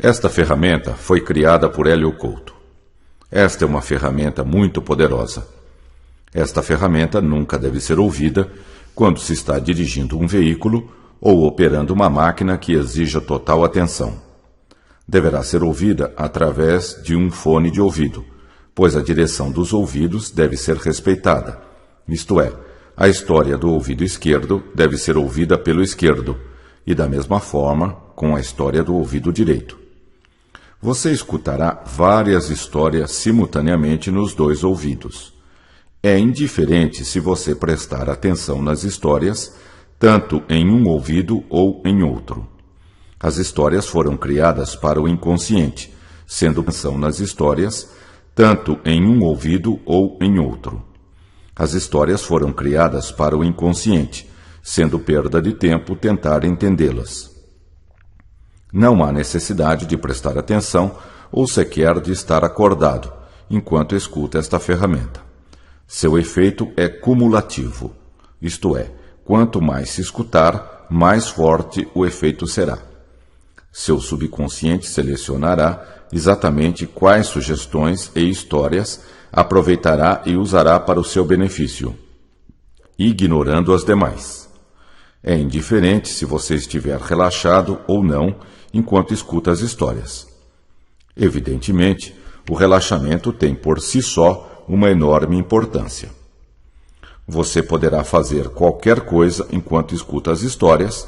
Esta ferramenta foi criada por Hélio Couto. Esta é uma ferramenta muito poderosa. Esta ferramenta nunca deve ser ouvida quando se está dirigindo um veículo ou operando uma máquina que exija total atenção. Deverá ser ouvida através de um fone de ouvido, pois a direção dos ouvidos deve ser respeitada. Isto é, a história do ouvido esquerdo deve ser ouvida pelo esquerdo, e da mesma forma com a história do ouvido direito. Você escutará várias histórias simultaneamente nos dois ouvidos. É indiferente se você prestar atenção nas histórias, tanto em um ouvido ou em outro. As histórias foram criadas para o inconsciente, sendo atenção nas histórias, tanto em um ouvido ou em outro. As histórias foram criadas para o inconsciente, sendo perda de tempo tentar entendê-las. Não há necessidade de prestar atenção ou sequer de estar acordado enquanto escuta esta ferramenta. Seu efeito é cumulativo, isto é, quanto mais se escutar, mais forte o efeito será. Seu subconsciente selecionará exatamente quais sugestões e histórias aproveitará e usará para o seu benefício, ignorando as demais. É indiferente se você estiver relaxado ou não enquanto escuta as histórias. Evidentemente, o relaxamento tem por si só uma enorme importância. Você poderá fazer qualquer coisa enquanto escuta as histórias,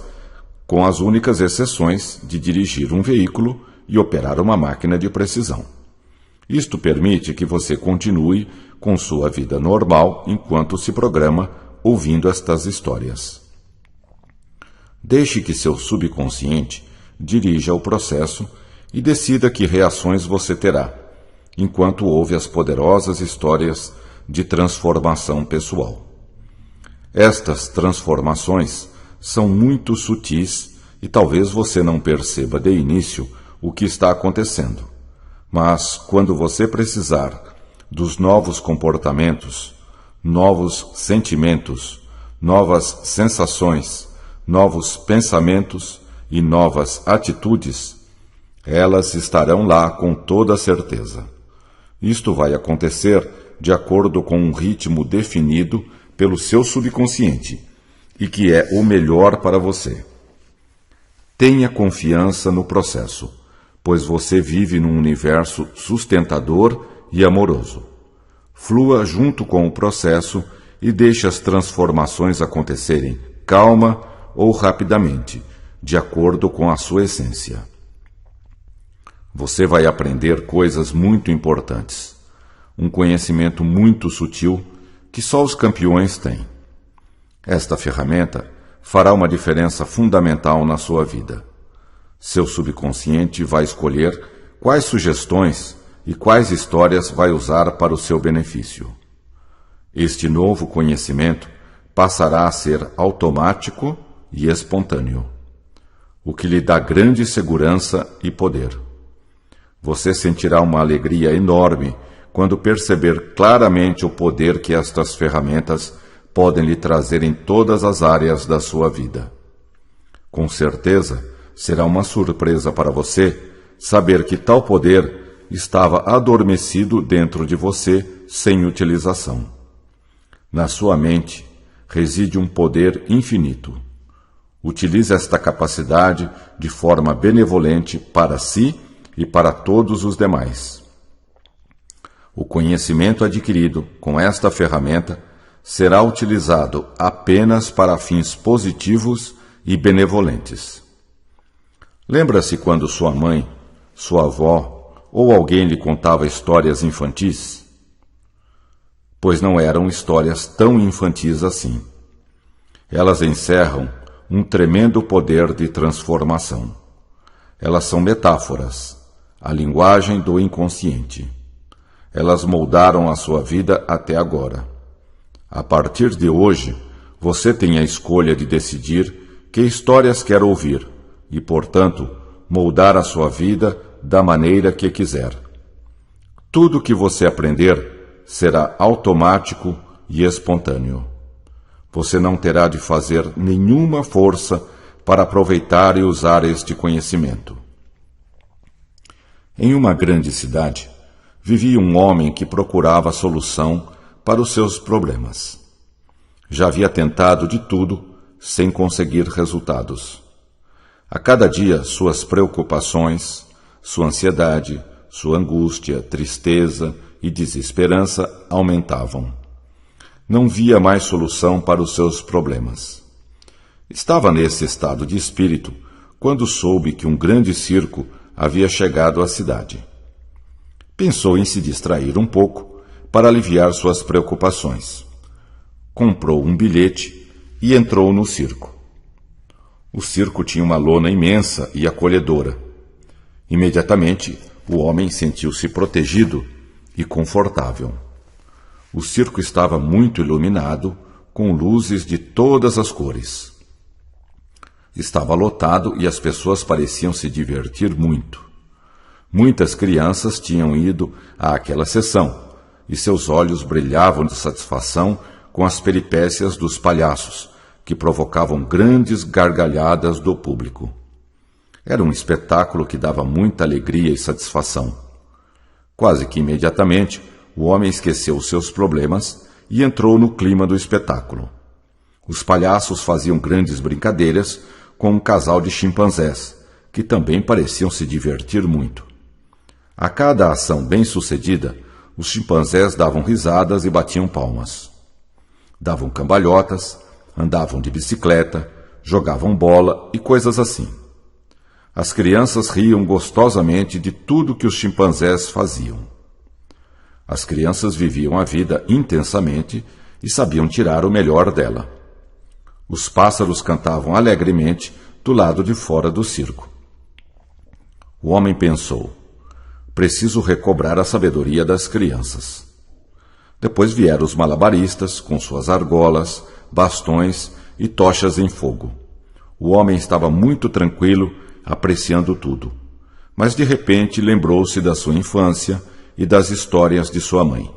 com as únicas exceções de dirigir um veículo e operar uma máquina de precisão. Isto permite que você continue com sua vida normal enquanto se programa ouvindo estas histórias. Deixe que seu subconsciente dirija o processo e decida que reações você terá, enquanto ouve as poderosas histórias de transformação pessoal. Estas transformações são muito sutis e talvez você não perceba de início o que está acontecendo. Mas, quando você precisar dos novos comportamentos, novos sentimentos, novas sensações, novos pensamentos e novas atitudes, elas estarão lá com toda certeza. Isto vai acontecer de acordo com um ritmo definido pelo seu subconsciente e que é o melhor para você. Tenha confiança no processo, pois você vive num universo sustentador e amoroso. Flua junto com o processo e deixe as transformações acontecerem calma ou rapidamente, de acordo com a sua essência. Você vai aprender coisas muito importantes, um conhecimento muito sutil que só os campeões têm. Esta ferramenta fará uma diferença fundamental na sua vida. Seu subconsciente vai escolher quais sugestões e quais histórias vai usar para o seu benefício. Este novo conhecimento passará a ser automático e espontâneo, o que lhe dá grande segurança e poder. Você sentirá uma alegria enorme quando perceber claramente o poder que estas ferramentas podem lhe trazer em todas as áreas da sua vida. Com certeza, será uma surpresa para você saber que tal poder estava adormecido dentro de você sem utilização. Na sua mente reside um poder infinito. Utilize esta capacidade de forma benevolente para si e para todos os demais. O conhecimento adquirido com esta ferramenta será utilizado apenas para fins positivos e benevolentes. Lembra-se quando sua mãe, sua avó ou alguém lhe contava histórias infantis? Pois não eram histórias tão infantis assim. Elas encerram um tremendo poder de transformação. Elas são metáforas, a linguagem do inconsciente. Elas moldaram a sua vida até agora. A partir de hoje, você tem a escolha de decidir que histórias quer ouvir e, portanto, moldar a sua vida da maneira que quiser. Tudo o que você aprender será automático e espontâneo. Você não terá de fazer nenhuma força para aproveitar e usar este conhecimento. Em uma grande cidade, vivia um homem que procurava solução para os seus problemas. Já havia tentado de tudo sem conseguir resultados. A cada dia, suas preocupações, sua ansiedade, sua angústia, tristeza e desesperança aumentavam. Não via mais solução para os seus problemas. Estava nesse estado de espírito quando soube que um grande circo havia chegado à cidade. Pensou em se distrair um pouco para aliviar suas preocupações. Comprou um bilhete e entrou no circo. O circo tinha uma lona imensa e acolhedora. Imediatamente, o homem sentiu-se protegido e confortável. O circo estava muito iluminado, com luzes de todas as cores. Estava lotado e as pessoas pareciam se divertir muito. Muitas crianças tinham ido àquela sessão, e seus olhos brilhavam de satisfação com as peripécias dos palhaços, que provocavam grandes gargalhadas do público. Era um espetáculo que dava muita alegria e satisfação. Quase que imediatamente, o homem esqueceu os seus problemas e entrou no clima do espetáculo. Os palhaços faziam grandes brincadeiras com um casal de chimpanzés, que também pareciam se divertir muito. A cada ação bem-sucedida, os chimpanzés davam risadas e batiam palmas. Davam cambalhotas, andavam de bicicleta, jogavam bola e coisas assim. As crianças riam gostosamente de tudo que os chimpanzés faziam. As crianças viviam a vida intensamente e sabiam tirar o melhor dela. Os pássaros cantavam alegremente do lado de fora do circo. O homem pensou: preciso recobrar a sabedoria das crianças. Depois vieram os malabaristas com suas argolas, bastões e tochas em fogo. O homem estava muito tranquilo, apreciando tudo. Mas de repente lembrou-se da sua infância e das histórias de sua mãe.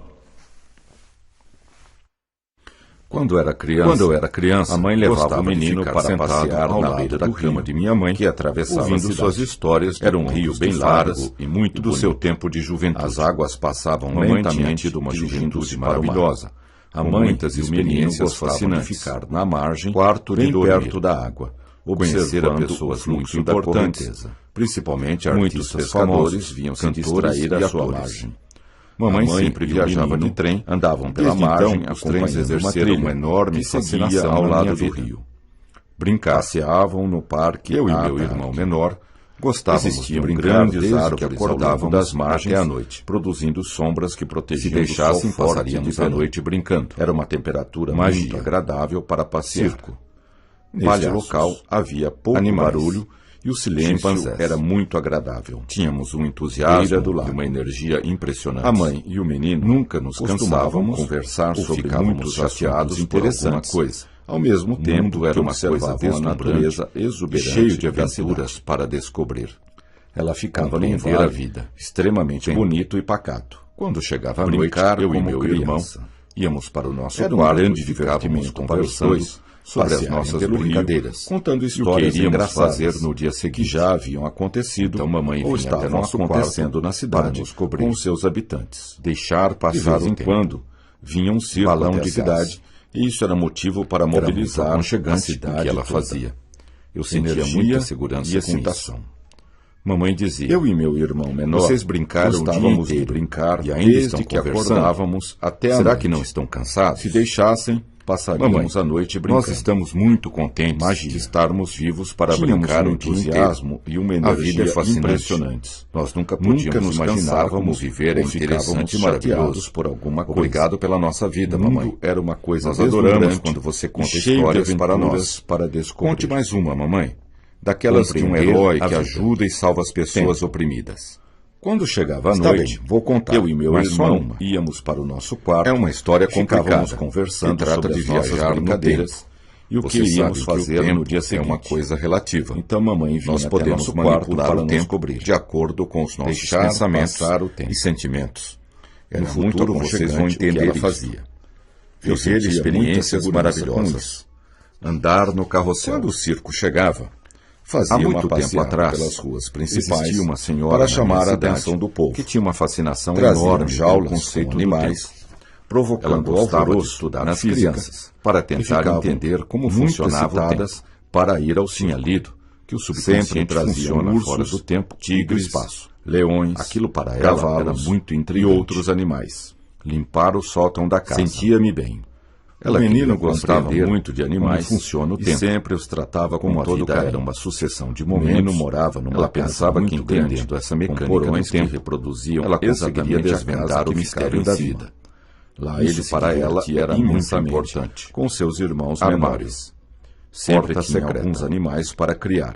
Quando eu era criança, a mãe levava o menino para passear ao lado da cama de minha mãe, que atravessava ouvindo suas histórias. Era um rio bem largo e muito do seu tempo de juventude. As águas passavam lentamente de uma juventude maravilhosa. Há muitas experiências fascinantes. De ficar na margem, quarto bem perto da água, observando pessoas muito importantes, principalmente muitos pescadores vinham se distrair à sua margem. Mamãe sempre viajava de trem, andavam pela margem, os trens exerceram uma enorme fascinação ao lado do rio. Passeavam no parque, eu e meu irmão menor gostávamos de brincar grandes árvores que acordavam das margens à noite, produzindo sombras que protegiam. Se deixassem, passaríamos a noite brincando. Era uma temperatura muito agradável para passear. Neste local havia pouco barulho e o silêncio era muito agradável. Tínhamos um entusiasmo e uma energia impressionante. A mãe e o menino nunca nos cansávamos de conversar sobre muitos chateados interessantes. Coisa. Ao mesmo tempo, era uma coisa a natureza exuberante, cheio de aventuras para descobrir. Ela ficava num vale a vida, extremamente bonito e pacato. Quando chegava a noite, eu e meu irmão íamos para o nosso quarto e ficávamos conversando sobre as nossas brincadeiras, contando histórias que iríamos fazer no dia seguinte, que já haviam acontecido, então mamãe ou estavam acontecendo na cidade com os seus habitantes. Deixar passar um tempo. Quando vinha um circo balão de cidade, e isso era motivo para mobilizar a cidade que ela fazia. Eu sentia muita segurança e excitação. Mamãe dizia: eu e meu irmão menor, vocês brincaram o dia inteiro de brincar e ainda estão que acordávamos até a noite. Será que não estão cansados? Se deixassem, passaríamos a noite brincando. Nós estamos muito contentes de estarmos vivos para brincar, um entusiasmo e uma energia impressionantes. Nós nunca nos imaginávamos viver interessante e maravilhoso por alguma coisa. Obrigado pela nossa vida, mamãe. Era uma coisa nós adoramos quando você conta histórias para nós, para descobrir. Conte mais uma, mamãe. Daquelas de um herói que ajuda e salva as pessoas oprimidas. Quando chegava a noite, vou contar. Eu e meu irmão íamos para o nosso quarto. É uma história complicada. Ficávamos conversando sobre as nossas brincadeiras e o que iríamos fazer no dia seguinte. É uma coisa relativa. Então mamãe vinha nós podemos manipular o tempo de acordo com os nossos pensamentos e sentimentos. No futuro vocês vão entender o que ela fazia. Viver experiências maravilhosas. Andar no carrossel. Quando o circo chegava, Fazia Há muito uma tempo passeata atrás, pelas ruas principais existia uma senhora para na chamar minha a cidade atenção do povo. que tinha uma fascinação Traziam enorme jaulas pelo conceito com do animais, tempo. Ela provocando gostava de alvoroço estudar nas física crianças, para que tentar ficavam entender como muito funcionava o tempo. excitadas para ir ao Tinha circo. lido que o Sempre subconsciente traziam funciona ursos, fora do tempo e do tigres, espaço. leões, Aquilo para ela era cavalos muito e intrigante. outros animais. Limpar o sótão da casa. Sentia-me bem. Ela O menino queria gostava compreender muito de animais como funciona o e tempo. sempre os tratava com Como a todo vida carinho. era uma sucessão de O menino momentos, morava numa ela casa pensava que, muito grande, entendendo essa com mecânica porões do que tempo, reproduziam ela conseguiria exatamente a desvendar casa o que mistério ficava em da cima. vida. Lá Isso ele se para ela divertia era muito imensamente importante. com seus irmãos Armários. menores. Sempre Porta tinha secreta. alguns animais para criar.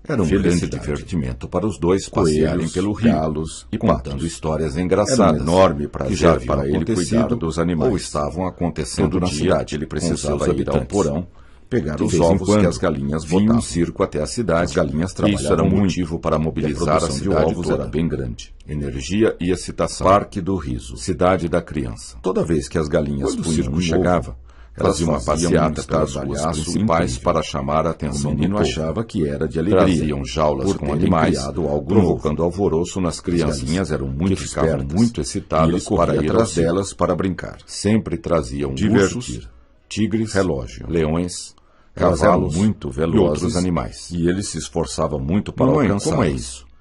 Era um grande Felicidade. divertimento para os dois passearem Coelhos, pelo rio galos e patos. contando histórias Era engraçadas um enorme prazer que já haviam para ele acontecido cuidar dos animais. ou estavam acontecendo Todo na dia cidade. ele com seus precisava ir ao habitantes. porão, pegar De os vez em ovos quando, que as galinhas vinha botavam. um circo até a cidade. As galinhas e isso era trabalhavam um muito, motivo para e a mobilizar a produção de cidade ovos toda. era bem grande. Energia e excitação. Parque do Riso. Cidade da criança. Toda vez que as galinhas Quando o punham circo um chegava, ovo, elas faziam uma faziam passeata um pelas ruas estardalhaço principais incrível. para chamar a O atenção menino do povo. achava que era de alegria. Traziam jaulas por com terem animais, criado algo provocando novo. alvoroço nas crianças. As galinhas eram muito que ficavam espertas, muito e ele excitadas para corria ir ao atrás circo. delas para brincar. Sempre traziam Divertir. ursos, tigres, Relógio. leões, Elas eram cavalos muito e velozes outros animais. e ele se esforçava muito para Mamãe, alcançá-las. como é isso?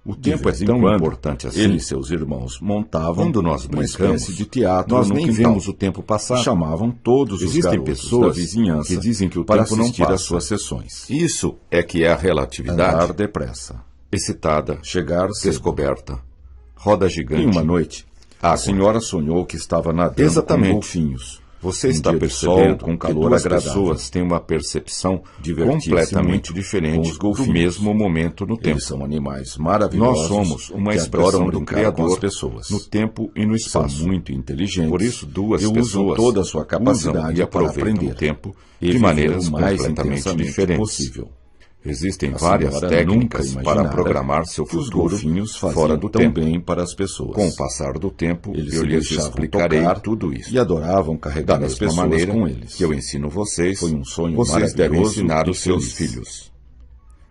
O De tempo é vez em tão quando, importante assim. ele e seus irmãos montavam Quando nós uma brincamos, espécie de teatro nós no nem quintal. vemos o tempo passar. E chamavam todos os Existem garotos pessoas da vizinhança que dizem que o para tempo não assistir passa. às suas sessões. Isso é que é a relatividade. Andar depressa, Excitada, chegar cedo. descoberta, roda gigante. Em uma noite, água. a senhora sonhou que estava nadando Exatamente. com golfinhos. Você Um está dia de percebendo sol, com que calor duas agradável. pessoas têm uma percepção Divertir-se completamente muito com diferente os do golfinhos. mesmo momento no tempo. Eles são animais maravilhosos. Nós somos uma que expressão adoram do brincar Criador com as pessoas. no tempo e no São espaço. muito inteligentes. Por isso, duas e usam pessoas toda a sua usam capacidade e para aproveitam aprender o tempo e de viver maneiras o mais completamente intensamente diferentes. possível. Existem A várias senhora técnicas nunca para imaginara programar seu que os futuro golfinhos faziam fora do tão tempo. bem para as pessoas. Com o passar do tempo, Eles eu se lhes deixavam explicarei tocar tudo isso. e adoravam Da carregar as mesma pessoas maneira com eles. que eu ensino vocês, Foi um sonho vocês devem maravilhoso ensinar e os seus feliz. filhos.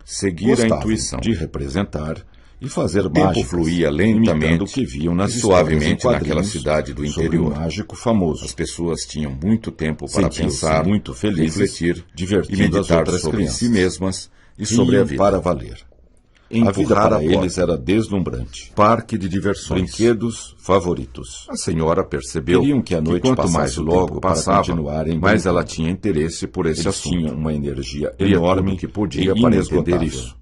Seguir a Gostavam intuição. de representar e fazer O tempo mágicas, fluía imitando lentamente o que viam nas e histórias suavemente em quadrinhos naquela cidade do sobre um interior. mágico famoso. As pessoas tinham muito tempo para Sentiam-se pensar, muito felizes, refletir divertindo e as meditar outras sobre crianças. si mesmas e sobre a Riam vida. para valer. A vida Empurrar para a eles porta. era deslumbrante. Parque de diversões. Brinquedos favoritos. A senhora percebeu Queriam que a noite quanto passasse mais o logo tempo para passava, continuarem mais ela brincando. tinha interesse por esse Eles assunto. tinham uma energia Lia enorme tudo que podia e para entender inesgotável. isso.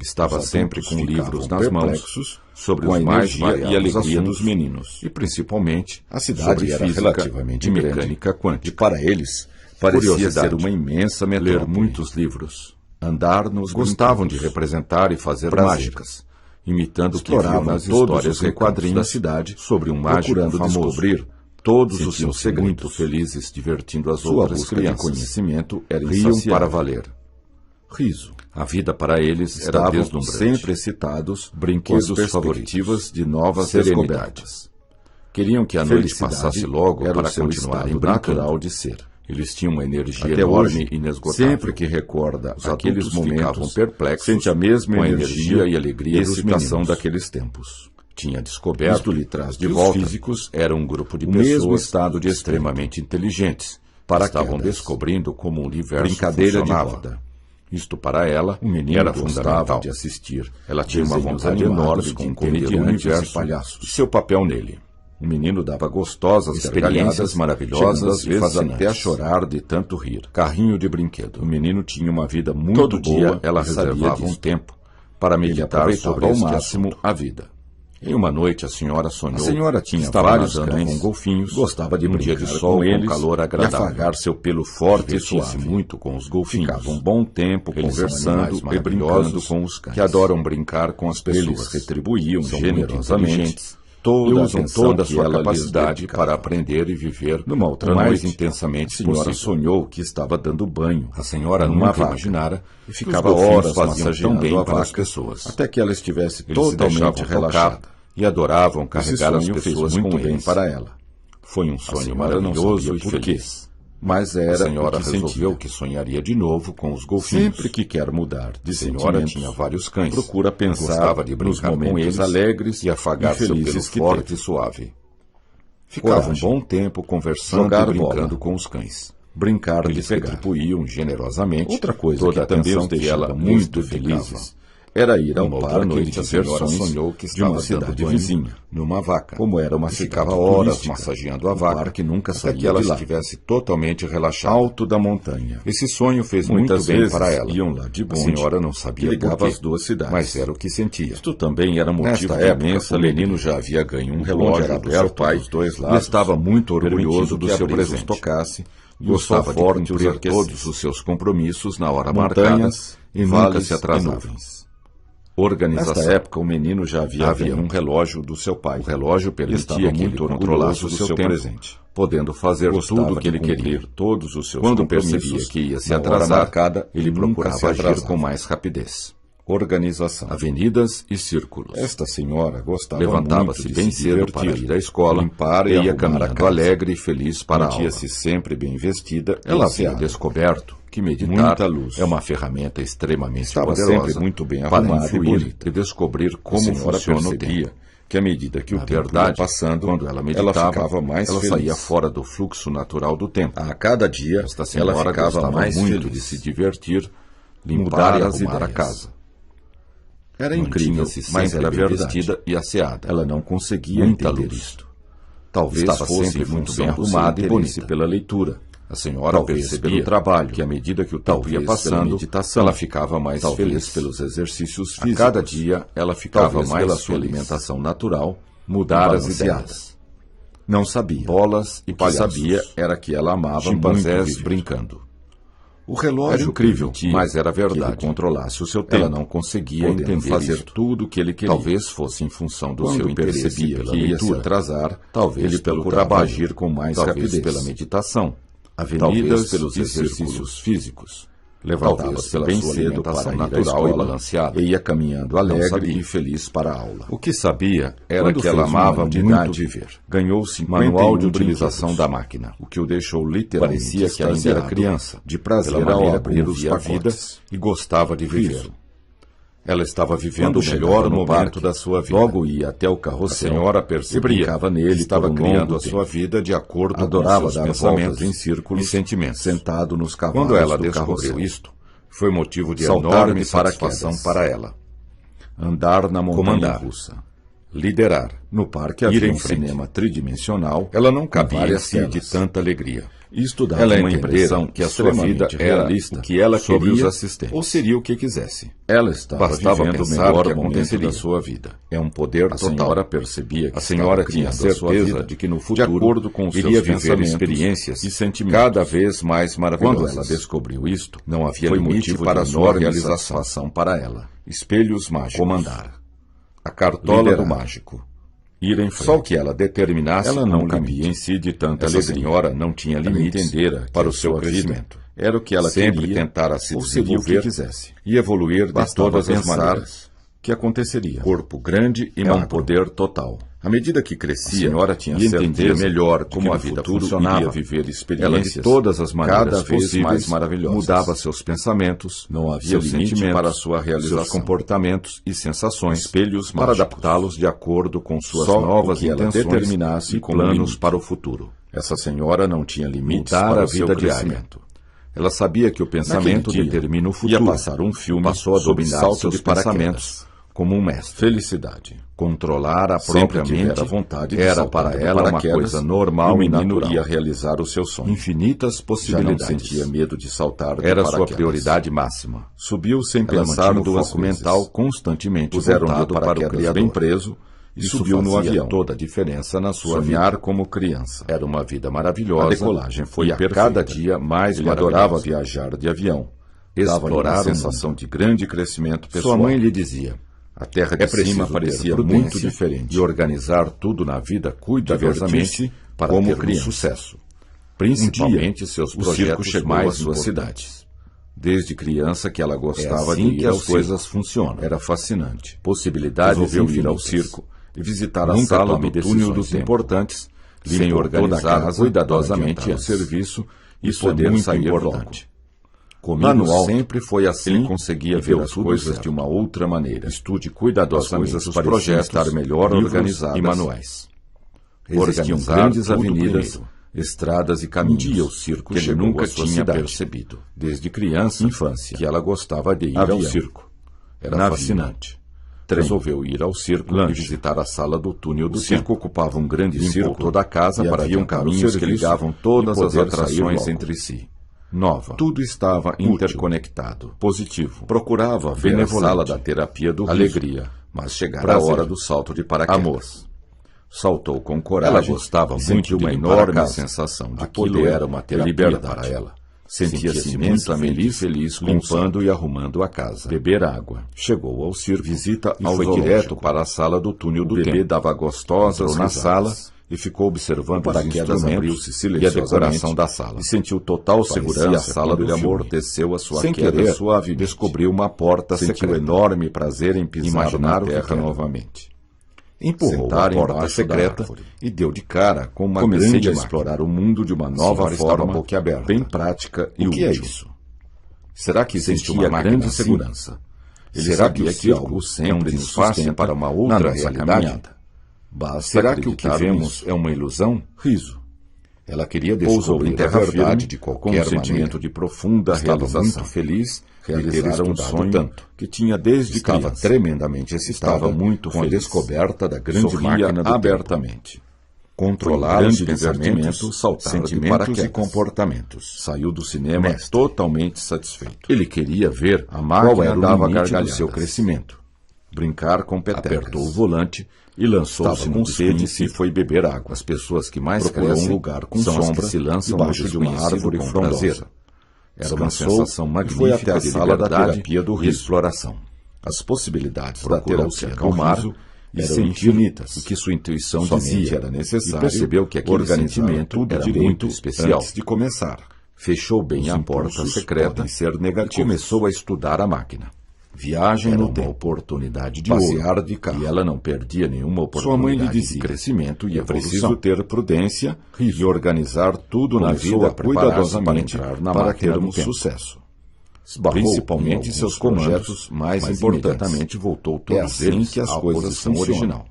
Estava Os sempre adultos com livros ficavam nas mãos perplexos sobre com a os mais energia e variados alegria assuntos dos meninos. e principalmente A cidade sobre era física relativamente e grande. mecânica E quântica. para eles, parecia Curiosidade. ser uma imensa Ler metrópole. muitos livros. Andar nos Gostavam de brinquedos. representar e fazer Prazer. mágicas, imitando o que viam Exploravam nas todos histórias os e recantos quadrinhos da cidade, sobre um mágico procurando famoso. descobrir todos os seus Sentiam-se segredos. muito felizes divertindo as Sua outras busca crianças. de conhecimento era Riam insaciável. para valer. Riso. A vida para eles era Estavam deslumbrante. sempre excitados Brinquedos com as perspectivas favoritos. de novas Serenidade. descobertas. Queriam que a noite Felicidade passasse logo era para o seu continuarem estado brincando. natural de ser. Eles tinham uma energia Até enorme hoje, e inesgotável. sempre que recorda Os aqueles adultos ficavam momentos, perplexos sente a mesma com a energia energia e alegria e dos excitação meninos. daqueles tempos. Tinha descoberto Isto lhe traz de que volta os físicos eram um grupo de o mesmo pessoas estado de extremamente inteligentes para estavam quedas. descobrindo como o universo Brincadeira de funcionava. roda. Isto para ela O menino era gostava fundamental. de assistir. Ela tinha uma desenhos vontade animados enorme com de entender o comediantes e universo palhaços. e seu papel nele. O menino dava gostosas Experiências gargalhadas, maravilhosas chegando às e vezes fascinantes. até a chorar de tanto rir. Carrinho de brinquedo. O menino tinha uma vida muito Todo boa dia ela e sabia reservava um disto. tempo para Ele meditar aproveitava sobre ao este máximo assunto. a vida. Em uma noite a senhora sonhou. A senhora tinha que estava vários nadando cães, com golfinhos, gostava de num dia brincar de sol com eles calor e agradável. afagar seu pelo forte e Divertia-se suave. muito com os golfinhos. Ficava um bom tempo Eles são conversando animais e brincando maravilhosos com os cães. que adoram brincar com as pessoas. Eles retribuíam São muito generosamente inteligentes toda e a usam atenção toda a que sua ela lhes capacidade dedicava. para aprender e viver Numa outra o mais noite, intensamente a senhora possível. sonhou que estava dando banho. A senhora numa nunca vaca imaginara e que ficava os golfinhos horas faziam tão massageando bem a para as vaca pessoas. até que ela estivesse Eles se totalmente deixavam relaxada. tocar e adoravam Esse carregar as sonho fez pessoas muito com bem eles. para ela. Foi um A sonho senhora não maravilhoso sabia e por quê. feliz. mas A era senhora o que resolveu sentia. que sonharia de novo com os golfinhos. Sempre que quer mudar de A senhora sentimentos, tinha vários cães. procura pensar Gostava de nos brincar com momentos eles alegres e afagar e seu pelo felizes que forte teve. e suave. Ficava um Coragem. bom tempo conversando Jogar e brincando bola. com os cães. Brincar de Eles pegar. retribuíam generosamente Outra coisa toda a que também atenção os que deixava ela muito lhes dedicava. felizes era ir ao Uma outra parque noite, de a senhora diversões sonhou que de uma estava dando cidade banho vizinha. numa vaca. Como era uma E cidade ficava horas turística, massageando a o vaca parque nunca até saía que ela de lá. estivesse totalmente relaxada. Alto da montanha. Esse sonho fez Muitas muito bem vezes para ela. iam lá de A bonde, senhora não que sabia ligava por quê, as duas cidades. mas era o que sentia. Isto também era motivo Nesta de época, imensa o menino alegria. já havia ganho um O relógio relógio era do seu aberto pai dos dois e lados, estava muito orgulhoso permitindo do que seu abrisse os presente. tocasse e o Gostava sol de forte os cumprir aquecesse. todos os seus compromissos na hora Montanhas marcada e nunca vales se atrasava. e nuvens. Organização. Nesta época, o menino já havia Havia ganho um relógio do seu pai. O relógio e permitia estava que ele muito controlasse orgulhoso o do seu seu tempo, presente. podendo fazer Gostava tudo o que de ele queria. cumprir todos os seus Quando compromissos percebia que ia se na hora atrasar, marcada, ele nunca procurava se agir atrasava. com mais rapidez. Organização. Avenidas e círculos. Esta senhora gostava Levantava-se muito de bem se cedo para divertir, ir à escola, limpar e e ia arrumar a caminhando casa. alegre e feliz para a aula. Mantinha-se sempre bem vestida e Ela havia asseada. descoberto que meditar Muita luz. é uma ferramenta extremamente Estava poderosa sempre muito bem para arrumada e influir bonita. e descobrir A como senhora funciona o percebia tempo. que à medida que o Na tempo verdade, ia passando, quando ela meditava, ficava mais ela feliz. saía fora do fluxo natural do tempo. A cada dia, Esta ela senhora ficava gostava mais muito feliz. de se divertir, limpar Mudar e as arrumar a ideias. casa. Era incrível, Mantinha-se mas sempre era bem verdade. vestida e asseada. Ela não conseguia Muita entender luz. isto. Talvez Estava fosse sempre em muito função bem do seu arrumada e interesse bonita. pela leitura. A senhora Talvez percebia pelo trabalho, que à medida que o tempo ia talvez passando, pela meditação, ela ficava mais talvez feliz. pelos exercícios A físicos. cada dia ela ficava Talvez mais pela sua feliz. alimentação natural, Mudar e as balanceada. ideias. Não sabia. Bolas e O que palhaços. sabia era que ela amava Chimpanzés muito viver. brincando. O relógio Era incrível, permitia mas era que ele verdade. controlasse o seu tempo. Ela não conseguia podendo entender fazer isto. tudo o que ele queria. Talvez fosse em função do Quando seu interesse percebia pela que ia se leitura. atrasar, Talvez ele pelo procurava trabalho. agir com mais Talvez rapidez. pela meditação. Talvez Avenidas pelos e exercícios círculos. físicos. Talvez Levantava-se pela bem sua cedo alimentação para ir à natural escola e balanceada. e ia caminhando Não alegre sabia. e feliz para a aula. O que sabia era Quando que ela fez um amava ano de muito idade, viver. ganhou 51 Manual de utilização brinquedos, da máquina. o que o deixou literalmente Parecia que ainda era extasiado criança, de prazer pela ao maneira abrir como os via a vida pacotes. e gostava de viver. Riso. Ela estava vivendo Quando o chegava melhor no momento parque, da sua vida. logo ia até o A carrossel senhora e percebia brincava nele que estava por um criando longo a sua tempo. vida de acordo Adorava com seus dar pensamentos voltas em círculos e sentimentos. sentado nos cavalos Quando ela do descobriu carrossel. isto, foi motivo de Saltar enorme de satisfação paraquedas. para ela. Andar na montanha Comandar. russa. Liderar. No parque Ir havia em um frente. cinema tridimensional. Ela não com cabia em várias si de telas. tanta alegria. Isto dava Ela uma entendera impressão que a sua vida extremamente era realista o que ela sobre queria os assistentes. ou seria o que quisesse. Ela estava Bastava vivendo o pensar melhor que momento aconteceria. da sua vida. É um poder A total. senhora percebia que A senhora estava tinha criando a sua certeza vida de que no de futuro acordo com os iria seus viver pensamentos experiências e sentimentos. cada vez mais maravilhosas. Quando ela descobriu isto, Não havia foi limite motivo para de sua enorme realização. satisfação para ela. Espelhos mágicos. Comandar. A cartola Liderar. do mágico. Ir em frente. Só o que ela determinasse Ela com não um cabia limite. em si de tanta Essa alegria. senhora não tinha Ela limites entendera que para o a seu sua vida crescimento. Era o que ela Sempre queria, tentara se ou seria o que desenvolver quisesse. e evoluir de Bastava todas as pensar maneiras. que aconteceria. Corpo grande e É um magro. poder total. À medida que crescia, A senhora tinha e entendia certeza melhor de como que a no vida futuro funcionava, iria viver ela experiências de todas as maneiras cada vez possíveis mais maravilhosas. mudava seus pensamentos, Não havia seus limite sentimentos, para sua realização. seus comportamentos e sensações, Espelhos para mágicos. adaptá-los de acordo com suas Só novas o que ela intenções determinasse e como planos limite. para o futuro. Essa senhora não tinha limites Mudar para a o seu vida diária. crescimento. Ela sabia que o pensamento Naquele dia, determina o futuro. ia passar um filme Passou a sobre dominar salto seus de paraquedas. pensamentos como um mestre. Felicidade. Controlar a Sempre própria tivera mente vontade de era saltar para de ela uma paraquedas coisa normal e o e menino natural. ia realizar o seu sonho. Infinitas Já não possibilidades. sentia medo de saltar de Era sua paraquedas. prioridade máxima. Subiu sem Ela pensar mantinha o duas foco vezes. mental constantemente Puseram-lhe o voltado para o paraquedas Criador. bem preso e Isso subiu no fazia avião. toda a diferença na sua Sonhar vida. como criança. Era uma vida maravilhosa. A decolagem foi e a perfeita. cada dia mais Ele maravilhosa. adorava viajar de avião. Dava-lhe uma Explorar o sensação de grande crescimento pessoal. Sua mãe lhe dizia: A terra de é preciso cima ter parecia prudência muito diferente. e organizar tudo na vida cuidadosamente Divertir-se para como ter um criança. sucesso. Principalmente seus o circo projetos chegou mais à sua importantes. cidade. Desde criança que ela gostava assim de ir que ao as circo. coisas funcionam. Era fascinante. Possibilidades Resolveu ir ao infinitas. circo e visitar a Nunca sala tome do túnel decisões dos tempo. importantes, Sem limpou organizar toda a casa cuidadosamente para adiantar o antes. serviço Isso é muito importante. Comigo Manual sempre foi assim. Ele conseguia ver as coisas de uma outra maneira. Estude cuidadosamente As coisas os projetos, estar melhor livros organizadas e manuais. Existiam Organizar grandes tudo avenidas, primeiro. estradas e Um caminhos dia o circo que ele chegou nunca à sua tinha cidade. percebido. Desde criança, Infância. que ela gostava de ir Avião. ao circo. Era Navio. fascinante. Trem. Resolveu ir ao circo Lanche. e visitar a sala do túnel do O circo tempo. ocupava um grande Limpou círculo toda a casa e para haviam adiantar o caminhos que serviço ligavam todas e as poder atrações sair logo. entre si. Nova. Tudo estava Útil. interconectado. Positivo. Procurava ver a Benevolente. sala da terapia do riso, Alegria. mas chegara Prazer. a hora do salto de paraquedas. Amor. Saltou com coragem. Ela gostava e muito sentiu de uma limpar a enorme casa. sensação de Aquilo poder era uma e terapia liberdade para ela. Sentia-se muito imensamente feliz com o limpando e arrumando a casa. Beber água. Chegou ao circo, Visita e ao foi zoológico. direto para a sala do túnel do O bebê tempo. dava gostosas Entrou na risadas. sala e ficou observando O paraquedas os instrumentos abriu-se e a silenciosamente decoração da sala. e sentiu total Parecia segurança a sala quando do ele filme. amorteceu a sua Sem queda querer, suavemente. descobriu uma porta Sentiu secreta. enorme prazer em pisar Imaginar na o que terra era. novamente. Empurrou Sentar a porta embaixo da secreta árvore. e deu de cara com uma Comecei grande a máquina. explorar o mundo de uma nova Senhora estava forma, boquiaberta. bem prática e O que é útil. isso? Será que existe Sentia uma máquina grande assim? segurança. Ele Será sabia que o que circo algo sempre sempre nos nos face sustenta para uma na outra nossa realidade? caminhada? Basta Será que o que acreditar vemos nisso. é uma ilusão? Riso. Ela queria Pousou descobrir em terra a verdade firme de com qualquer um sentimento maneira. de profunda Estava realização. muito feliz de ter Realizara um estudado sonho tanto. que tinha desde Estava criança. tremendamente excitada Estava muito com a feliz. descoberta da grande Sorria máquina do abertamente. tempo. Controlar Foi um os grande pensamentos, divertimento saltar de sentimentos paraquedas. e comportamentos. Saiu do cinema Mestre. totalmente satisfeito. Ele queria ver A máquina qual era o dava limite do gargalhadas. seu crescimento. Brincar com petecas. Apertou o volante e lançou-se Estava no com sede desconhecido. e foi beber água. As pessoas que mais Procurou crescem um lugar com são as sombra que se lançam debaixo no de uma desconhecido árvore com frondosa. prazer. Era uma Descansou sensação e magnífica foi até a de sala da liberdade terapia do e riso. exploração. As possibilidades da Procurou se terapia do acalmar riso e eram sentir infinitas. o que sua intuição Somente dizia. era necessário E percebeu que aquele organizar sentimento tudo era direito muito especial. antes de começar. Fechou bem Os a porta impulsos secreta podem ser e negativos. começou a estudar a máquina. Viagem Era no uma tempo. oportunidade de Passear ouro. de carro. E ela não perdia nenhuma Sua mãe lhe oportunidade dizia, de crescimento e é evolução. preciso ter prudência e organizar tudo na Começou vida a preparar-se cuidadosamente para entrar na para máquina termos do tempo. sucesso. Esbarrou Principalmente em em seus alguns comandos projetos mais mas importantes. imediatamente voltou É todos assim eles que as à coisas posição funcionam. original.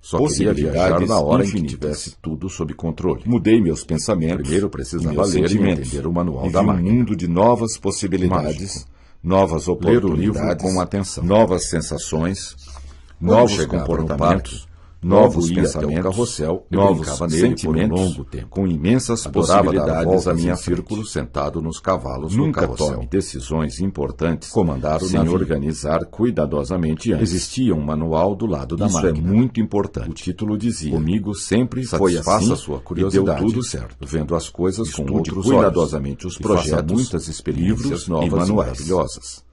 Só queria Possibilidades viajar na hora em que infinitas. tivesse tudo sob controle. Mudei meus pensamentos. Primeiro e precisava meus ler e sentimentos, entender o manual e da vi máquina. um mundo de novas possibilidades, Mágico. novas Ler o oportunidades, livro com atenção. novas sensações, Quando novos chegava no comportamentos, parque, novos ia até o pensamentos, carrossel e novos brincava nele por um sentimentos, longo tempo. com imensas Adorava dar possibilidades voltas à minha em frente. círculo sentado nos cavalos Nunca do carrossel. tome decisões importantes Comandar o sem navio. organizar cuidadosamente antes. Existia um manual do lado da Isso máquina. é muito importante. O título dizia: Comigo sempre foi satisfaça assim sua e curiosidade, deu tudo certo, vendo as coisas com Estude outros cuidadosamente olhos os e faça projetos, muitas experiências livros novas e manuais. maravilhosas.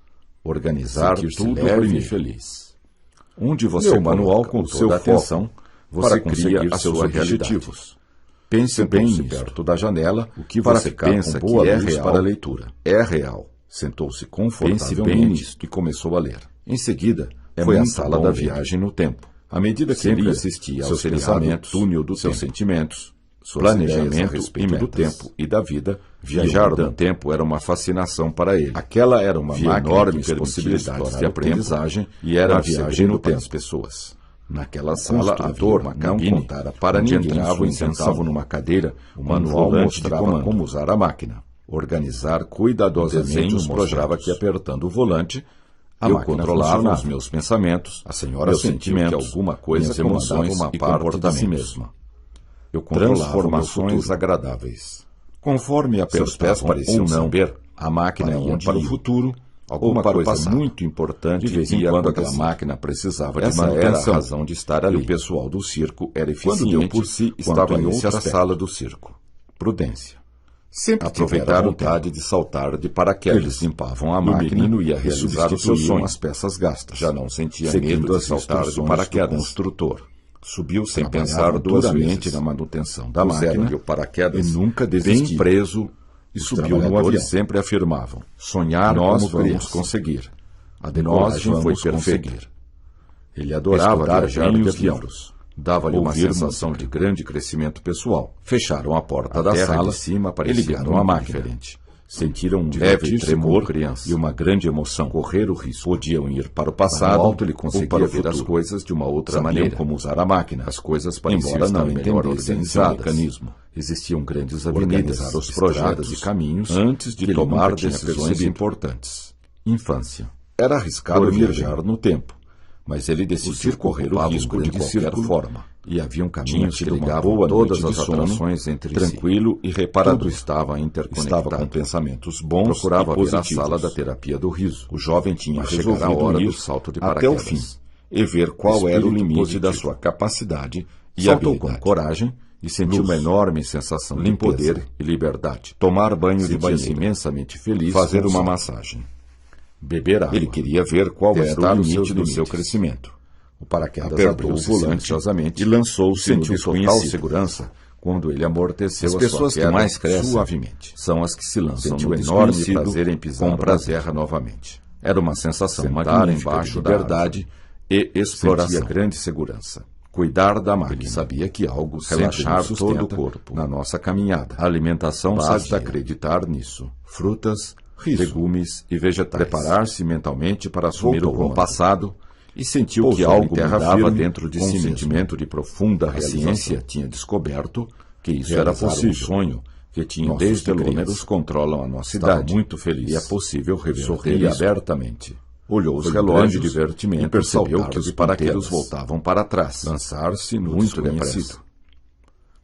Organizar Sentir-se tudo leve primeiro. e feliz. Onde você Meu manual coloca com o seu toda a foco atenção, você para cria conseguir a seus sua objetivos. Pense bem Sentou-se nisto. perto da janela, O que para você ficar pensa com boa que é luz real para a leitura. é real. Sentou-se Pense confortavelmente bem nisto e começou a ler. Em seguida, É foi à muito sala bom da ler. viagem no tempo. À medida que Sempre lia, assistia seus ao pensamentos, túnel do seus tempo, sentimentos, suas planejamento ideias a respeito e do metas. tempo e da vida, Viajar no mudando. tempo era uma fascinação para ele. Aquela era uma Via máquina enormes que permitia possibilidades explorar de o aprendizagem tempo, e era uma um viagem segredo no para tempo. as pessoas. Naquela O sala havia construtor uma não cabine contara para onde ninguém entravam sua e intenção. sentavam numa cadeira. O manual volante mostrava de comando. como usar a máquina. Organizar O cuidadosamente desenho os mostrava projetos. que apertando o volante, A eu máquina controlava funcionava. os meus pensamentos, A senhora meus sentiu sentimentos, que alguma coisa minhas comandava emoções uma e parte de comportamentos. si mesma. Eu controlava o meu Transformações futuro. agradáveis. Conforme Seus pés apertavam pareciam ou não saber a máquina para ia onde para o ir, futuro, alguma ou para o coisa passado. muito importante De vez em ia quando acontecer. aquela máquina precisava de Essa era a manutenção. razão de estar E ali. o pessoal do circo era Quando eficiente deu por si, quanto estava a em esse outra aspecto. sala do circo. Prudência. Sempre Aproveitar tivera a vontade vontade de saltar de paraquedas. Eles limpavam a E o máquina menino ia e realizar o seu substituíam sonho. as peças gastas. Já não sentia Seguindo medo de as saltar de instruções paraquedas. do construtor. Subiu sem Trabalhavam pensar duas duramente vezes na manutenção da Puseram-lhe máquina o paraquedas e nunca bem desistiu. preso e Os subiu no trabalhadores avião. sempre afirmavam: Sonhar nós como vamos criança. conseguir. A Nós decolagem foi vamos perfeita. conseguir. Ele adorava Estudar viajar bem de os avião. livros. Dava-lhe uma sensação de grande crescimento pessoal. Fecharam a porta da sala de cima e ligaram a máquina. Sentiram um leve tremor e uma grande emoção. Correr o risco. Podiam ir para o passado, alto ele conseguia ou para ver ver as coisas de uma outra Sabiam maneira. como usar a máquina. As coisas pareciam Embora estar não melhor entendessem seu organizadas. mecanismo. Existiam grandes avenidas, Organizar os estradas projetos e caminhos antes de que ele tomar nunca tinha decisões percebido. importantes. Infância. Era arriscado Dormir viajar no tempo, mas ele decidiu correr o risco de qualquer forma. E havia um caminho que tido uma ligava boa todas noite as de sono, atrações entre tranquilo si. e reparador. Tudo estava interconectado. Estava com pensamentos bons Procurava e ver a positivos. sala da terapia do riso. O jovem tinha Mas chegará a resolvido hora ir do salto de até paraquedas. o fim e ver qual era o Espírito limite positivo. da sua capacidade e Saltou habilidade. com coragem e sentiu Luz, uma enorme sensação de limpeza, poder e liberdade. tomar banho de Sentia-se banheiro, imensamente feliz. fazer com o uma sol. massagem. Beber água. Ele queria ver qual era Testar o os limite seus do seu limites. crescimento. O paraquedas Apertou abriu o volante silenciosamente e lançou-se no sentiu total desconhecido. segurança quando ele amorteceu As a pessoas sua que queda mais crescem suavemente. São as que se lançam Sentiu no enorme desconhecido prazer em pisar com na prazer terra novamente. Era uma sensação Sentar magnífica embaixo de da liberdade e exploração. Sentia Grande segurança. Cuidar da máquina. Ele Sabia que algo relaxar sempre nos todo o sustenta corpo. na nossa caminhada. A alimentação Basta basta acreditar nisso. Frutas, Riso. legumes e vegetais. Preparar-se mentalmente para assumir Voltou o ao passado e sentiu Pousou que em algo terra mudava firme dentro de com si si mesmo. mesmo. Sentimento de profunda A realização. ciência tinha descoberto que isso era Realizar um possível. sonho Que tinham Nossos desde telômeros criança. Controlam a nossa Estava idade. muito feliz. E é possível reverter Sorri isso abertamente. Olhou os Foi um relógios grande de divertimento e percebeu saltar que os de paraquedas paraquedas voltavam para trás. Lançar-se no muito desconhecido. depressa.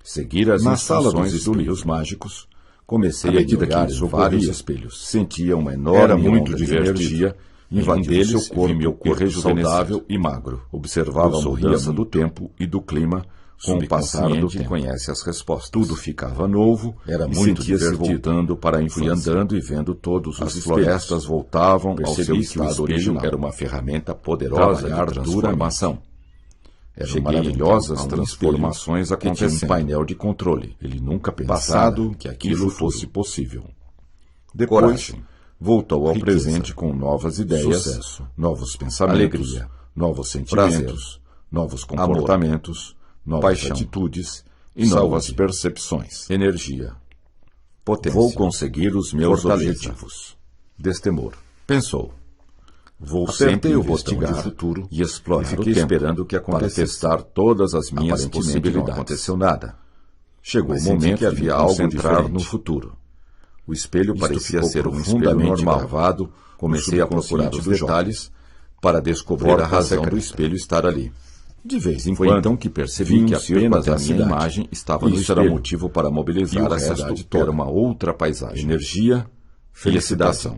Seguir as Na sala dos instruções dos espelhos livros mágicos, comecei À a medida que olhar isso em vários ocorria, espelhos. Sentia uma enorme era muito onda de divertido. energia Em um invadindo deles, seu corpo, vi meu corpo rejuvenescido, saudável e magro. Observava Eu a sorria mudança muito. do tempo e do clima. Com o passar do Subconsciente tempo, conhece as respostas. Tudo ficava novo, Era e muito sentia-se divertido. voltando para a infância. Fui andando e vendo todos os florestas voltavam ao seu Percebi que o estado espelho original. era Uma ferramenta poderosa Trabalhar de transformação. Eram Cheguei maravilhosas então a um transformações espelho que tinha um acontecendo. Painel de controle. Ele nunca pensara Passado que aquilo e fosse futuro. possível. Depois, Coragem. voltou ao Riqueza. presente com novas ideias, Sucesso. novos pensamentos, Alegria. novos sentimentos, novos comportamentos, novas Paixão. atitudes e Saúde. novas percepções. Energia. Potência. Vou conseguir os meus Fortaleza. objetivos. Destemor. Pensou. Vou Apertei sempre o botão investigar de futuro e explorar e o fiquei tempo esperando o que para acontecesse. Testar todas as minhas Aparentemente possibilidades. não aconteceu nada. Chegou Mas o senti momento que de havia me algo concentrar diferente. no futuro. O espelho Isto parecia ficou ser um espelho profundamente normal. gravado Comecei a procurar os subconsciente do detalhes para descobrir Porta a razão secreta. do espelho estar ali. De vez em Foi quando, então que vi percebi um que circo apenas até a a minha cidade. imagem estava no Isso espelho. era Motivo para E mobilizar o a resto cidade toda. era uma outra paisagem. Energia, felicidade,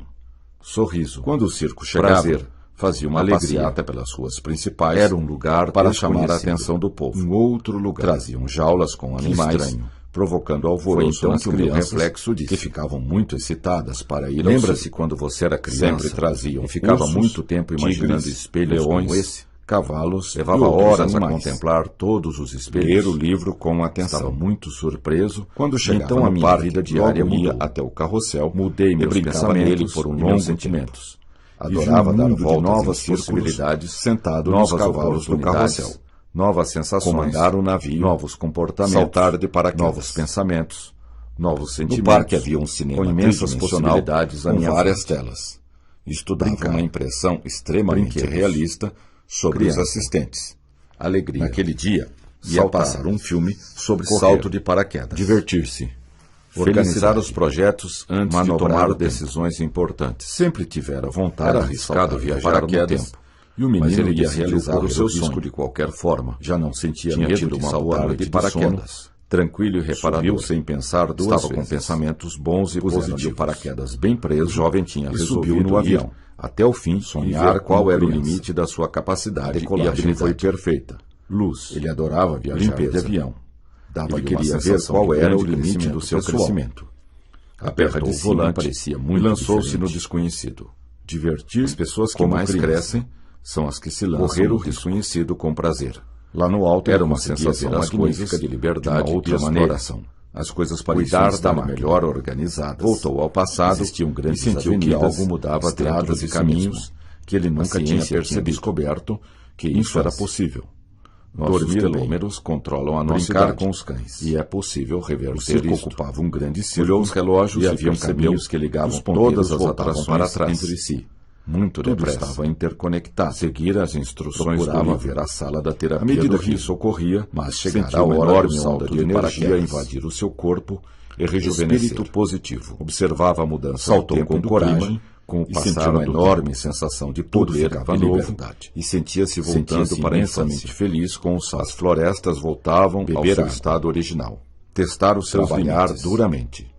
sorriso. Quando o circo chegava, Prazer. fazia uma Alegria. passeata pelas ruas principais. Era um lugar para chamar a desconhecido. atenção do povo. Um outro lugar. Traziam jaulas com animais, estranho. provocando alvoroço então nas que o meu crianças, reflexo disse. que ficavam muito excitadas para ir ao Lembra-se circo. quando você era criança? Sempre traziam e ficava ursos, muito tempo imaginando tigres, espelhos leões, como esse? cavalos, e levava outros horas a animais. contemplar todos os espelhos. Ler Ler o livro com atenção. Estava muito surpreso Quando chegava então no a minha parque, vida diária logo ia mudou. até o carrossel. Mudei meus brincava pensamentos nele por um e longo meus tempo. sentimentos. E vi um Adorava dar mundo de voltas novas em círculos, possibilidades, sentado novas nos cavalos do oportunidades, carrossel. Novas sensações, comandar o navio, novos comportamentos, saltar de paraquedas. novos pensamentos, novos sentimentos. No parque havia um cinema com imensas tridimensional, possibilidades à com minha várias frente. telas. Estudava Brincar. uma impressão extremamente Brinquedos. realista sobre Criança. os assistentes. Alegria. Naquele dia, ia Saltar. passar um filme sobre Correr. salto de paraquedas. Divertir-se. Organizar Felicidade. os projetos antes de Manobrar tomar o tempo. decisões importantes. Sempre tivera vontade Era de arriscado saltar de viajar paraquedas. no tempo. E o menino Mas ele ia decidiu realizar correr o seu o risco sonho de qualquer forma. Já não sentia Tinha medo tido de uma saltar boa de noite de paraquedas. sono. Tranquilo e reparador. Subiu sem pensar duas Estava vezes. com Com pensamentos bons e positivos. positivos. paraquedas bem preso, o jovem tinha resolvido subiu no ir avião. Até o fim, sonhar ver qual como era o criança. limite da sua capacidade. A E a vida foi decolagem. perfeita. Luz. Ele adorava viajar Limpeza. de avião. Ele Dava-lhe queria uma ver sensação qual de era o grande limite do seu pessoal. crescimento. Apertou Apertou o o volante, volante parecia muito e lançou-se diferente. no desconhecido. Divertir as pessoas que como mais criança. crescem são as que se lançam Correr o no risco. desconhecido com prazer. Lá no alto era uma sensação ver as magnífica coisas de liberdade de uma outra e exploração. As coisas pareciam Cuidar estar da máquina. melhor organizadas. Voltou ao passado Existiam grandes e sentiu que avenidas, algo mudava dentro estradas de e caminhos mesmo. que ele nunca tinha ciência tinha percebido. Descoberto que isso era possível. Nossos telômeros controlam a nossa idade com os cães. E é possível reverter o circo isto. Ocupava um grande círculo. Olhou os relógios e havia caminhos que ligavam todas as atrações para trás. entre si. Muito Tudo depressa. estava interconectado. Seguir as instruções do Procurava livro. ver a sala da terapia. À medida do que riso. isso ocorria, Mas chegara sentia a uma hora enorme do salto onda de de energia paraquedas. invadir o seu corpo e rejuvenescer. Espírito positivo. Observava a mudança Saltou do tempo com do coragem, clima, com o e passar sentiu uma do enorme tempo. sensação de Tudo poder ficava e novo liberdade. e sentia-se voltando Sentia-se para a imensamente infância. feliz com o salto. As florestas voltavam ao Beber seu água. estado original. Testar os seus Trabalhar limites. duramente.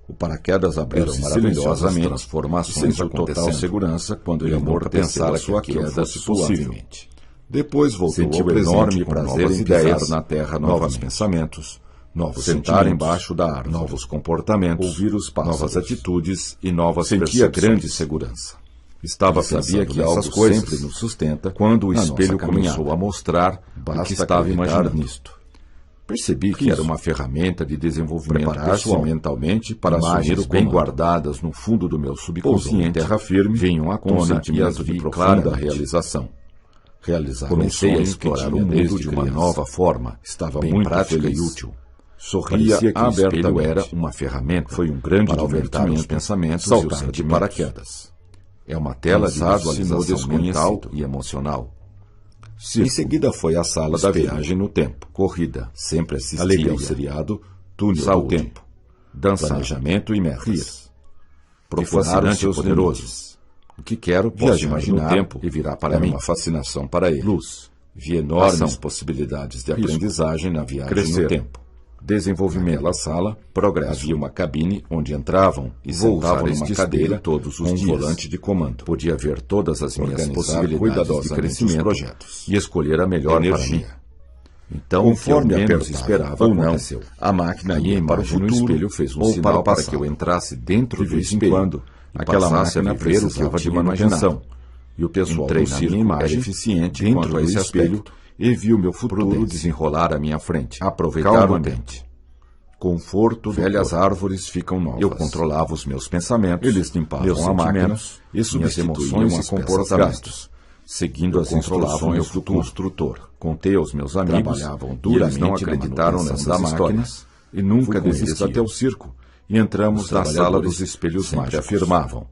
O paraquedas abriu Eram maravilhosas silenciosamente transformações e sentiu total acontecendo. segurança quando ele Ele nunca amortecera pensara sua que aquilo queda fosse possível. suavemente. Depois voltou Sentiu ao presente enorme com prazer novas em pisar ideias, na terra novos novamente. pensamentos, novos Sentar sentimentos, embaixo da árvore, novos comportamentos, ouvir os pássaros, novas atitudes e novas sentia percepções. grande segurança. Estava Ele sabia pensando que nessas algo coisas sempre nos sustenta quando o na espelho nossa começou caminhada. a mostrar o Basta que estava acreditar imaginando. nisto. Percebi Que era uma ferramenta de desenvolvimento preparar-se pessoal. mentalmente para assumir Imagens o bem comando. guardadas no fundo do meu Pousou em subconsciente terra firme, vinham à com um tona e sentimento as de vi profunda claramente. realização. Realizar Comecei a sonhos que explorar tinha o mundo desde de uma criança. nova forma. Estava bem muito prática feliz. e útil. Sorria Parecia que o espelho abertamente. era uma ferramenta. Foi um grande para aumentar os divertimento, pensamentos e saltar os de sentimentos. paraquedas. É uma tela de Lançar-se no visualização mental desconhecido. e emocional. Em seguida foi à sala da Espelho. viagem no tempo. Corrida. Sempre assistia Alegria. ao seriado Túnel Saúde. do Tempo. Dançar. Planejamento e metas. Rir. Procurar os fascinante e seus poderoso. limites. O que quero, Posso posso imaginar no tempo e virá para era mim. uma fascinação para ele. Luz. Vi enormes Ação. possibilidades de Risco. aprendizagem na viagem Crescer. no tempo. Desenvolvimento. Naquela sala, Progresso. havia uma cabine onde entravam e Vou sentavam usar numa este cadeira espelho todos os com um dias. volante de comando. Podia ver todas as minhas Organizar possibilidades de cuidadosamente crescimento os projetos. e escolher a melhor Energia. para mim. Então, Conforme o que eu menos apertava esperava ou não, aconteceu. a máquina A ia minha para o imagem no futuro espelho fez um ou sinal para o para passado. que eu entrasse dentro De do vez em espelho quando, e aquela passasse a máquina viver o que eu precisava de tinha uma imaginado. manutenção. E o pessoal Entrei do na circo minha imagem era eficiente dentro quanto a esse do espelho aspecto e viu meu futuro prudência. desenrolar à minha frente. Aproveitar o Calmamente. ambiente. Conforto do Velhas corpo. árvores ficam novas. Eu controlava os meus pensamentos, Eles limpavam meus a máquina sentimentos e substituíam emoções as e peças comportamentos, gastos. seguindo Eu as controlava o meu instruções do futuro. construtor. Contei aos meus amigos Trabalhavam e eles duramente não na acreditaram manutenção nessas da máquina histórias e nunca Fui com eles desistiram. até o circo. E entramos Os na sala trabalhadores dos espelhos sempre mágicos. afirmavam: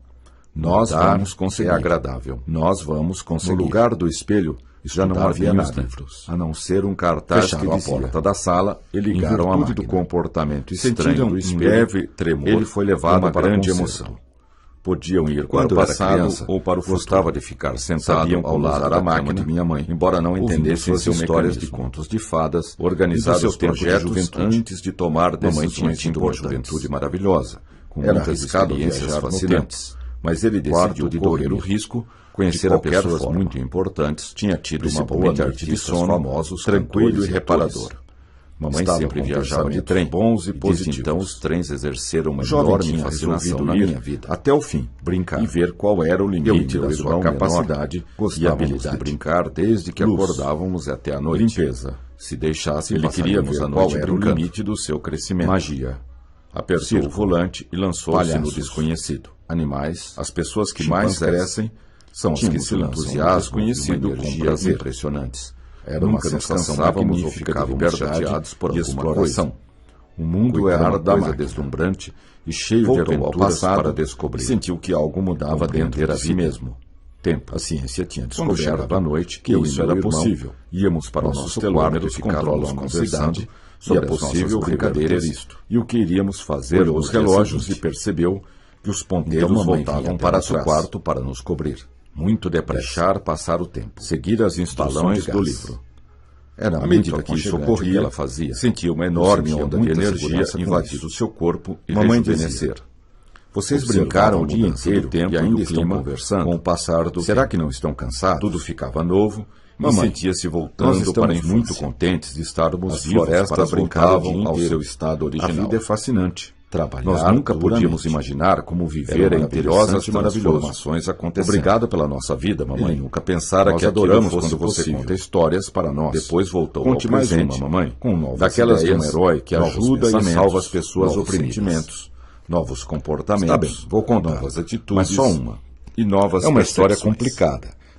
nós Mudar vamos conseguir. É agradável. Nós vamos No conseguir. lugar do espelho já não Estudar havia meus nada, livros. a não ser um cartaz Fecharam que a dizia: porta da sala e em ligaram a virtude do máquina. comportamento estranho Sentiram do um espelho, leve tremor. ele foi levado uma para grande concerto. emoção. Podiam ir Quando para o era passado criança ou para o futuro. gostava de ficar sentado Sabiam ao como lado usar da a máquina máquina, de minha mãe, embora não ouvindo entendessem suas seu histórias de mecanismo. contos de fadas, Organizar e do seu seu tempo de projetos juventude. antes de tomar Mamãe tinha decisões tido uma importantes. juventude maravilhosa, com Era muitas arriscado experiências viajar no fascinantes. mas ele Quarto decidiu de correr o dormir. risco, De conhecer a qualquer pessoas forma. muito importantes, tinha tido uma boa Principalmente noite de artistas sono, famosos, tranquilo cantores e e reparador. atores. Mamãe Estava sempre com viajava de pensamentos trem, bons e desde positivos. então os trens exerceram uma O jovem enorme tinha fascinação resolvido na ir minha vida. até o fim, Brincar. e ver qual era o Eu e limite meu da irmão sua menor capacidade e gostávamos habilidade. de brincar desde que Luz. acordávamos até a noite. Limpeza. Se deixasse, Ele queria passaríamos ver a qual noite era o brincando. limite do seu crescimento. Magia. Apertou Circo. o volante e lançou-se no Palhaços. desconhecido. Animais. As pessoas que mais Chimpanzés. crescem são as que Tínhamos se um lançam no entusiasmo desconhecido e uma com energia prazer. impressionantes. Era Nunca uma nos sensação cansávamos ou magnífica de ficávamos liberdade chateados por e alguma exploração. O mundo Cuidar era uma da coisa máquina. deslumbrante e cheio Voltou de ao aventuras passado para descobrir. e sentiu que algo mudava dentro Compreender de a si vida. mesmo. Tempo. A ciência tinha Quando descoberto chegava a noite, que eu isso e meu era irmão possível. íamos para o Nossos nosso telômeros quarto e ficávamos controlam a conversando nossa idade sobre e é as possível nossas brincadeiras reverter isto. e o que iríamos fazer Olhou nos os dia relógios seguinte. e percebeu que os Então ponteiros mamãe voltavam vinha até para nosso trás. quarto para nos cobrir. Muito depressa. Deixar passar o tempo. Seguir as Balão instruções de do gás. livro. Era À muito medida que isso aconchegante o ocorria, que ela fazia. sentia uma enorme sentia onda de muita energia segurança com invadir isso. o seu corpo e Mamãe rejuvenescer. dizia, Vocês observavam brincaram a o dia mudança do inteiro tempo e ainda do estão clima conversando. com o passar do Será tempo. que não estão cansados? Tudo ficava novo. Mamãe, Sentia-se nós voltando estamos para a infância. muito contentes de estarmos As vivos florestas para brincar o dia voltavam ao inteiro. seu estado original. A vida é fascinante. Trabalhar Nós nunca podíamos duramente. imaginar como viver Era em maravilhoso interessante e maravilhoso. transformações acontecendo. Obrigado pela nossa vida, mamãe. Ele nunca pensara Nós que aquilo adoramos fosse quando você possível. conta histórias para nós. Depois voltou Conte ao mais presente, uma, mamãe, com novas daquelas ideias, de um herói que novos ajuda e pensamentos, salva as pessoas novos oprimidas. sentimentos, Novos comportamentos. Está bem, vou contar. Novas atitudes. Mas só uma. E novas É uma história percepções. complicada,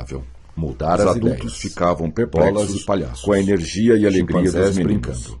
inevitável. Mudar Os as adultos ideias. ficavam Bolas perplexos e palhaços. com a energia e alegria dos Chimpanzés meninos. brincando.